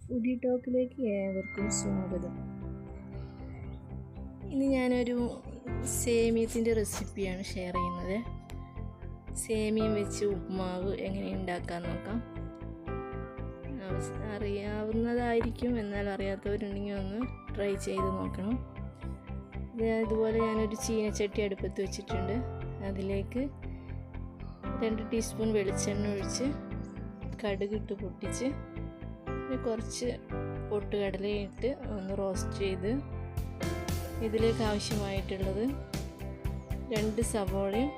Foodie ടോക്കിലേക്ക് ഏവർക്കും സ്വാഗതം. ഇന്ന് ഞാനൊരു സേമിയത്തിൻ്റെ റെസിപ്പിയാണ് ഷെയർ ചെയ്യുന്നത്. സേമിയം വെച്ച് ഉപ്പുമാവ് എങ്ങനെ ഉണ്ടാക്കാൻ നോക്കാം. അറിയാവുന്നതായിരിക്കും, എന്നാൽ അറിയാത്തവരുണ്ടെങ്കിൽ ഒന്ന് ട്രൈ ചെയ്ത് നോക്കണം. അതുപോലെ ഞാനൊരു ചീനച്ചട്ടി അടുപ്പത്ത് വെച്ചിട്ടുണ്ട്. അതിലേക്ക് 2 ടീസ്പൂൺ വെളിച്ചെണ്ണ ഒഴിച്ച് കടുകിട്ട് പൊട്ടിച്ച് കുറച്ച് പൊട്ടുകടലയിട്ട് ഒന്ന് റോസ്റ്റ് ചെയ്ത് ഇതിലേക്ക് ആവശ്യമായിട്ടുള്ളത് 2 സവോളയും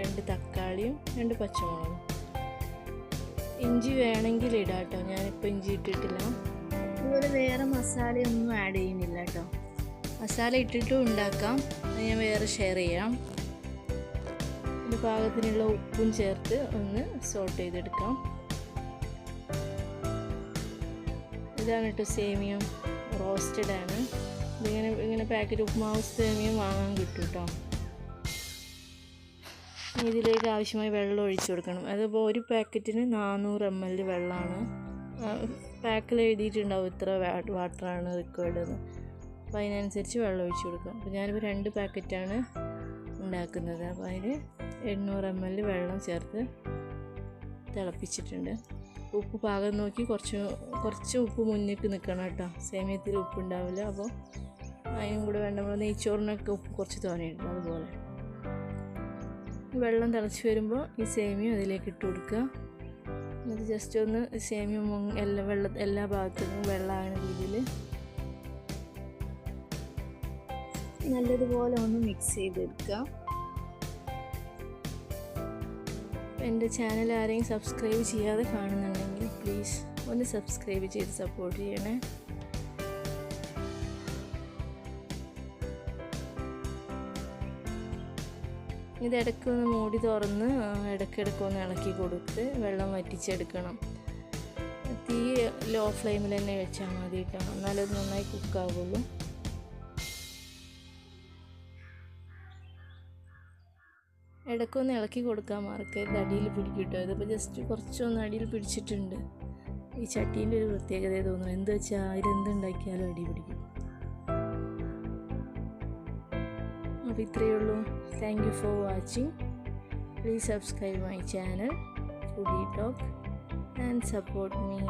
2 തക്കാളിയും 2 പച്ചമുളകും. ഇഞ്ചി വേണമെങ്കിൽ ഇടാം കേട്ടോ, ഞാനിപ്പോൾ ഇഞ്ചി ഇട്ടിട്ടില്ല. അതുപോലെ വേറെ മസാലയൊന്നും ആഡ് ചെയ്യുന്നില്ല കേട്ടോ. മസാല ഇട്ടിട്ടും ഉണ്ടാക്കാം, ഞാൻ വേറെ ഷെയർ ചെയ്യാം. ഇതിന് പാകത്തിനുള്ള ഉപ്പും ചേർത്ത് ഒന്ന് സോട്ട് ചെയ്തെടുക്കാം. ഇതാണ് കേട്ടോ സേമിയം, റോസ്റ്റഡ് ആണ്. ഇങ്ങനെ പാക്കറ്റ് ഉപ്പുമാവ് സേമിയം വാങ്ങാൻ കിട്ടും കേട്ടോ. ഇതിലേക്ക് ആവശ്യമായ വെള്ളം ഒഴിച്ചു കൊടുക്കണം. അതിപ്പോൾ ഒരു പാക്കറ്റിന് 400 ml വെള്ളമാണ്. പാക്കിൽ എഴുതിയിട്ടുണ്ടാവും ഇത്ര വാട്ടറാണ് റിക്വയർഡ് എന്ന്. അപ്പോൾ അതിനനുസരിച്ച് വെള്ളം ഒഴിച്ചു കൊടുക്കാം. അപ്പോൾ ഞാനിപ്പോൾ 2 പാക്കറ്റാണ് ഉണ്ടാക്കുന്നത്. അപ്പോൾ അതിന് 800 ml വെള്ളം ചേർത്ത് തിളപ്പിച്ചിട്ടുണ്ട്. ഉപ്പ് പാകം നോക്കി കുറച്ച് ഉപ്പ് മുന്നിട്ട് നിൽക്കണം കേട്ടോ. സേമിയത്തിൽ ഉപ്പ് ഉണ്ടാവില്ല, അപ്പോൾ അതിനും കൂടെ വേണ്ട. നമ്മൾ നെയ്ച്ചോറിനൊക്കെ ഉപ്പ് കുറച്ച് തോനെയുണ്ട്. അതുപോലെ വെള്ളം തിളച്ച് വരുമ്പോൾ ഈ സേമിയം അതിലേക്ക് ഇട്ട് കൊടുക്കുക. എന്നിട്ട് ജസ്റ്റ് ഒന്ന് സേമിയം എല്ലാ ഭാഗത്തുനിന്നും വെള്ളമാകുന്ന രീതിയിൽ നല്ലതുപോലെ ഒന്ന് മിക്സ് ചെയ്തെടുക്കുക. എൻ്റെ ചാനൽ ആരെയും സബ്സ്ക്രൈബ് ചെയ്യാതെ കാണുന്നുണ്ടെങ്കിൽ പ്ലീസ് ഒന്ന് സബ്സ്ക്രൈബ് ചെയ്ത് സപ്പോർട്ട് ചെയ്യണേ. ഇതിടയ്ക്ക് ഒന്ന് മൂടി തുറന്ന് ഇടയ്ക്കിടയ്ക്ക് ഒന്ന് ഇളക്കി കൊടുത്ത് വെള്ളം വറ്റിച്ചെടുക്കണം. തീ ലോ ഫ്ലെയിമിൽ തന്നെ വെച്ചാൽ മതി കേട്ടോ, എന്നാലത് നന്നായി കുക്കാവുള്ളൂ. ഇടയ്ക്കൊന്ന് ഇളക്കി കൊടുക്കാൻ മറക്കരുത്, അടിയിൽ പിടിക്കും കേട്ടോ. ഇതിപ്പോൾ ജസ്റ്റ് കുറച്ചൊന്ന് അടിയിൽ പിടിച്ചിട്ടുണ്ട്. ഈ ചട്ടീൻ്റെ ഒരു പ്രത്യേകത തോന്നുന്നു, എന്ത് വെച്ചാൽ അതിലെന്തുണ്ടാക്കിയാലും അടി പിടിക്കും. അപ്പോൾ ഇത്രയേ ഉള്ളൂ. Thank you for watching. Please subscribe my channel foodie talk and support me.